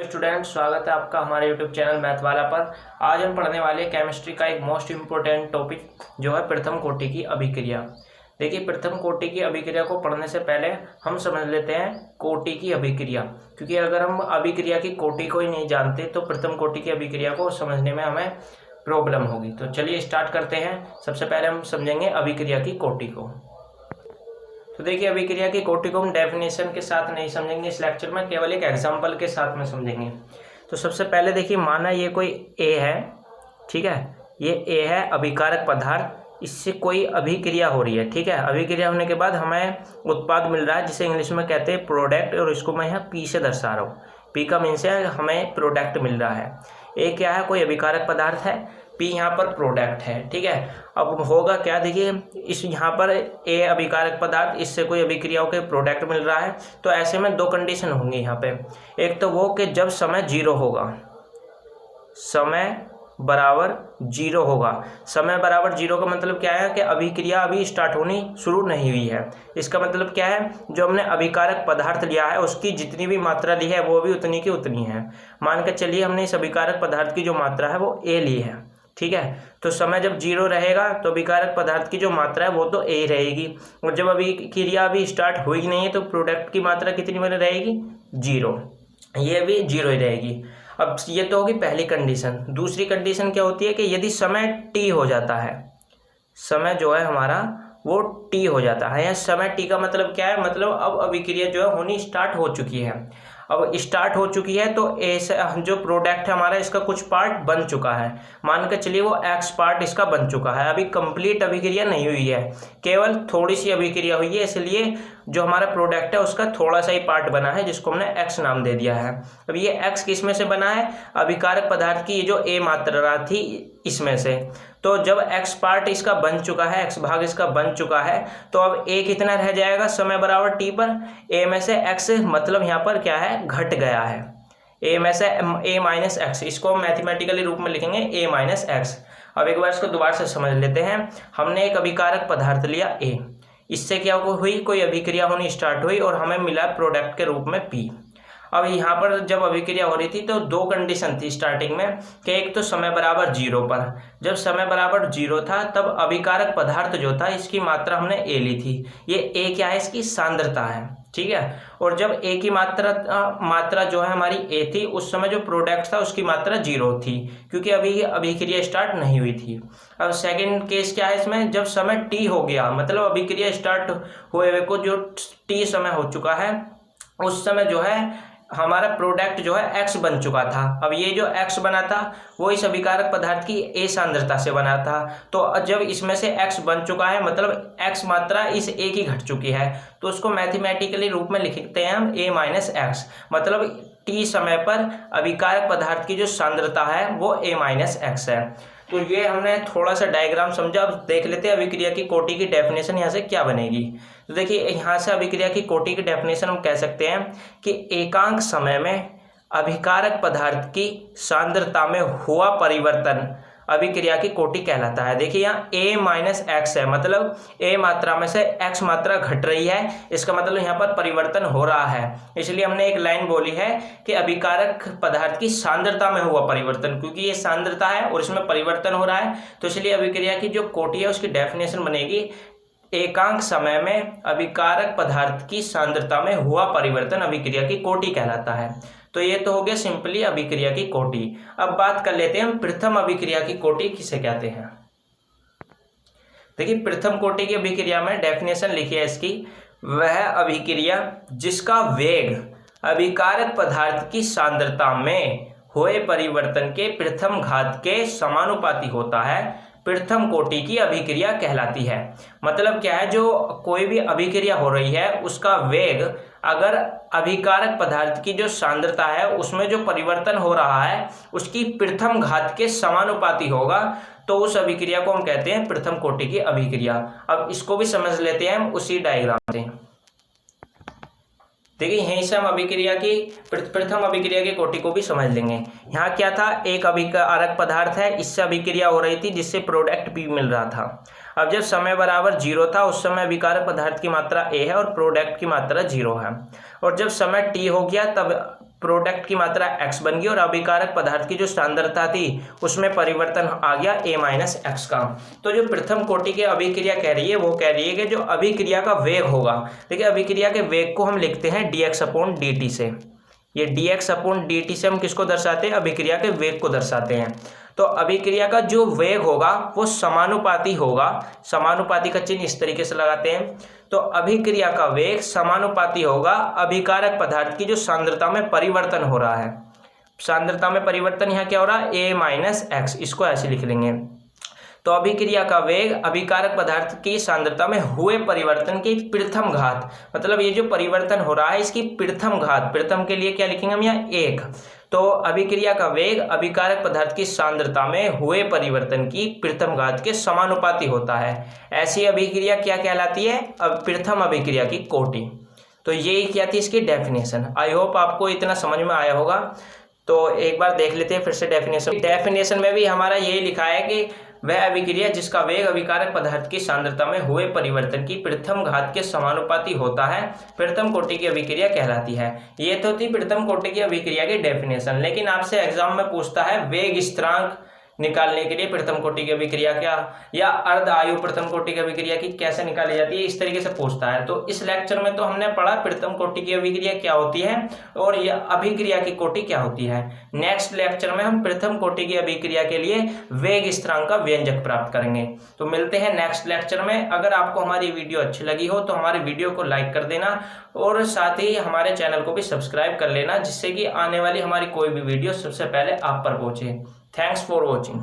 Student, स्वागत है आपका हमारे यूट्यूब चैनल मैथ वाला पर। आज हम पढ़ने वाले केमिस्ट्री का एक मोस्ट इम्पोर्टेंट टॉपिक जो है प्रथम कोटि की अभिक्रिया। देखिए, प्रथम कोटि की अभिक्रिया को पढ़ने से पहले हम समझ लेते हैं कोटि की अभिक्रिया, क्योंकि अगर हम अभिक्रिया की कोटि को ही नहीं जानते तो प्रथम कोटि की अभिक्रिया को समझने में हमें प्रॉब्लम होगी। तो चलिए स्टार्ट करते हैं। सबसे पहले हम समझेंगे अभिक्रिया की कोटि को। तो देखिए, अभिक्रिया की कोटि को हम डेफिनेशन के साथ नहीं समझेंगे इस लेक्चर में, केवल एक एग्जांपल के साथ में समझेंगे। तो सबसे पहले देखिए, माना ये कोई ए है, ठीक है, ये ए है अभिकारक पदार्थ, इससे कोई अभिक्रिया हो रही है, ठीक है। अभिक्रिया होने के बाद हमें उत्पाद मिल रहा है जिसे इंग्लिश में कहते हैं प्रोडक्ट, और इसको मैं यहाँ पी से दर्शा रहा हूँ। पी का मीन्स है हमें प्रोडक्ट मिल रहा है। ए क्या है? कोई अभिकारक पदार्थ है, पी यहाँ पर प्रोडक्ट है, ठीक है। अब होगा क्या, देखिए इस यहाँ पर ए अभिकारक पदार्थ, इससे कोई अभिक्रिया होकर प्रोडक्ट मिल रहा है। तो ऐसे में दो कंडीशन होंगी यहाँ पे। एक तो वो कि जब समय जीरो होगा, समय बराबर जीरो होगा। समय बराबर जीरो का मतलब क्या है कि अभिक्रिया अभी स्टार्ट होनी शुरू नहीं हुई है। इसका मतलब क्या है, जो हमने अभिकारक पदार्थ लिया है उसकी जितनी भी मात्रा ली है वो भी उतनी की उतनी है। मान के चलिए हमने इस अभिकारक पदार्थ की जो मात्रा है वो ए ली है, ठीक है। तो समय जब जीरो रहेगा तो अभिकारक पदार्थ की जो मात्रा है वो तो ए रहेगी, और जब अभिक्रिया अभी स्टार्ट हुई नहीं है तो प्रोडक्ट की मात्रा कितनी बनी रहेगी? जीरो। ये भी जीरो ही रहेगी। अब ये तो होगी पहली कंडीशन। दूसरी कंडीशन क्या होती है कि यदि समय टी हो जाता है, समय जो है हमारा वो टी हो जाता है। या समय टी का मतलब क्या है? मतलब अब अभिक्रिया जो है होनी स्टार्ट हो चुकी है। अब स्टार्ट हो चुकी है तो ऐसा जो प्रोडक्ट है हमारा, इसका कुछ पार्ट बन चुका है। मान के चलिए वो एक्स पार्ट इसका बन चुका है। अभी कंप्लीट अभिक्रिया नहीं हुई है, केवल थोड़ी सी अभिक्रिया हुई है, इसलिए जो हमारा प्रोडक्ट है उसका थोड़ा सा ही पार्ट बना है जिसको हमने एक्स नाम दे दिया है। अब ये एक्स किस में से बना है? अभिकारक पदार्थ की ये जो ए मात्रा थी इसमें से। तो जब एक्स पार्ट इसका बन चुका है, एक्स भाग इसका बन चुका है, तो अब ए कितना रह जाएगा समय बराबर टी पर? ए में से एक्स मतलब यहाँ पर क्या है? घट गया है। ए में से ए माइनस एक्स, इसको मैथमेटिकली रूप में लिखेंगे ए माइनस एक्स। अब एक बार इसको दोबारा से समझ लेते हैं। हमने एक अभिकारक पदार्थ लिया ए, इससे क्या हुई? कोई अभिक्रिया होनी स्टार्ट हुई और हमें मिला प्रोडक्ट के रूप में पी। अब यहाँ पर जब अभिक्रिया हो रही थी तो दो कंडीशन थी स्टार्टिंग में कि एक तो समय बराबर जीरो पर, जब समय बराबर जीरो था तब अभिकारक पदार्थ जो था इसकी मात्रा हमने ए ली थी। ये ए क्या है? इसकी सांद्रता है, ठीक है। और जब ए की मात्रा जो है हमारी ए थी, उस समय जो प्रोडक्ट था उसकी मात्रा जीरो थी, क्योंकि अभी अभिक्रिया स्टार्ट नहीं हुई थी। अब सेकंड केस क्या है इसमें? जब समय टी हो गया, मतलब अभिक्रिया स्टार्ट हुए हुए को जो टी समय हो चुका है, उस समय जो है हमारा प्रोडक्ट जो है एक्स बन चुका था। अब ये जो एक्स बना था वो इस अभिकारक पदार्थ की ए सांद्रता से बना था। तो जब इसमें से एक्स बन चुका है, मतलब एक्स मात्रा इस ए की घट चुकी है, तो उसको मैथमेटिकली रूप में लिखते हैं हम ए माइनस एक्स। मतलब टी समय पर अभिकारक पदार्थ की जो सांद्रता है वो ए माइनस एक्स है। तो ये हमने थोड़ा सा डायग्राम समझा। अब देख लेते हैं अभिक्रिया की कोटि की डेफिनेशन यहाँ से क्या बनेगी। तो देखिए, यहाँ से अभिक्रिया की कोटि की डेफिनेशन हम कह सकते हैं कि एकांक समय में अभिकारक पदार्थ की सांद्रता में हुआ परिवर्तन अभिक्रिया की कोटि कहलाता है। देखिए यहाँ a माइनस एक्स है, मतलब a मात्रा में से x मात्रा घट रही है, इसका मतलब यहाँ पर परिवर्तन हो रहा है। इसलिए हमने एक लाइन बोली है कि अभिकारक पदार्थ की सांद्रता में हुआ परिवर्तन, क्योंकि ये सांद्रता है और इसमें परिवर्तन हो रहा है। तो इसलिए अभिक्रिया की जो कोटि है उसकी डेफिनेशन बनेगी एकांक समय में अभिकारक पदार्थ की सांद्रता में हुआ परिवर्तन अभिक्रिया की कोटि कहलाता है। तो ये तो हो गया सिंपली अभिक्रिया की कोटि। अब बात कर लेते हैं हम प्रथम अभिक्रिया की कोटि किसे कहते हैं। देखिए, प्रथम कोटि की अभिक्रिया में डेफिनेशन लिखी है इसकी, वह अभिक्रिया जिसका वेग अभिकारक पदार्थ की सांद्रता में हुए परिवर्तन के प्रथम घात के समानुपाती होता है, प्रथम कोटि की अभिक्रिया कहलाती है। मतलब क्या है, जो कोई भी अभिक्रिया हो रही है उसका वेग अगर अभिकारक पदार्थ की जो सांद्रता है उसमें जो परिवर्तन हो रहा है उसकी प्रथम घात के समानुपाती होगा, तो उस अभिक्रिया को हम कहते हैं प्रथम कोटि की अभिक्रिया। अब इसको भी समझ लेते हैं हम उसी डायग्राम से। देखिए, यहीं से हम अभिक्रिया की प्रथम अभिक्रिया की कोटि को भी समझ लेंगे। यहाँ क्या था? एक अभिकारक पदार्थ है, इससे अभिक्रिया हो रही थी जिससे प्रोडक्ट पी मिल रहा था। अब जब समय बराबर जीरो था उस समय अभिकारक पदार्थ की मात्रा ए है और प्रोडक्ट की मात्रा जीरो है। और जब समय टी हो गया तब प्रोडक्ट की मात्रा x बन गई और अभिकारक पदार्थ की जो सांद्रता थी उसमें परिवर्तन आ गया a-x का। तो जो प्रथम कोटि की अभिक्रिया कह रही है वो कह रही है कि जो अभिक्रिया का वेग होगा, देखिए अभिक्रिया के वेग को हम लिखते हैं dx/dt से। ये dx/dt से हम किसको दर्शाते हैं? अभिक्रिया के वेग को दर्शाते हैं। तो अभिक्रिया का जो वेग होगा वो समानुपाती होगा। समानुपाती का चिन्ह इस तरीके से लगाते हैं। तो अभिक्रिया का वेग समानुपाती होगा अभिकारक पदार्थ की जो सांद्रता में परिवर्तन हो रहा है। सांद्रता में परिवर्तन यहाँ क्या हो रहा है? a-x, इसको ऐसे लिख लेंगे। तो अभिक्रिया का वेग अभिकारक पदार्थ की सांद्रता में हुए परिवर्तन की प्रथम घात, मतलब ये जो परिवर्तन हो रहा है इसकी प्रथम घात, प्रथम के लिए क्या लिखेंगे हम यहाँ? 1। तो अभिक्रिया का वेग अभिकारक पदार्थ की सांद्रता में हुए परिवर्तन की प्रथम घात के समानुपाती होता है। ऐसी अभिक्रिया क्या कहलाती है? प्रथम अभिक्रिया की कोटि। तो ये क्या थी इसकी डेफिनेशन। आई होप आपको इतना समझ में आया होगा। तो एक बार देख लेते हैं फिर से डेफिनेशन। डेफिनेशन में भी हमारा यही लिखा है कि वह अभिक्रिया जिसका वेग अभिकारक पदार्थ की सांद्रता में हुए परिवर्तन की प्रथम घात के समानुपाती होता है प्रथम कोटि की अभिक्रिया कहलाती है। ये तो थी प्रथम कोटि की अभिक्रिया की डेफिनेशन। लेकिन आपसे एग्जाम में पूछता है वेग स्थिरांक निकालने के लिए प्रथम कोटि की अभिक्रिया क्या या अर्ध आयु प्रथम कोटि की अभिक्रिया की कैसे निकाली जाती है, इस तरीके से पूछता है। तो इस लेक्चर में तो हमने पढ़ा प्रथम कोटि की अभिक्रिया क्या होती है और यह अभिक्रिया की कोटि क्या होती है। नेक्स्ट लेक्चर में हम प्रथम कोटि की अभिक्रिया के लिए वेग स्थिरांक का व्यंजक प्राप्त करेंगे। तो मिलते हैं नेक्स्ट लेक्चर में। अगर आपको हमारी वीडियो अच्छी लगी हो तो हमारे वीडियो को लाइक कर देना और साथ ही हमारे चैनल को भी सब्सक्राइब कर लेना, जिससे कि आने वाली हमारी कोई भी वीडियो सबसे पहले आप पर पहुंचे। Thanks for watching.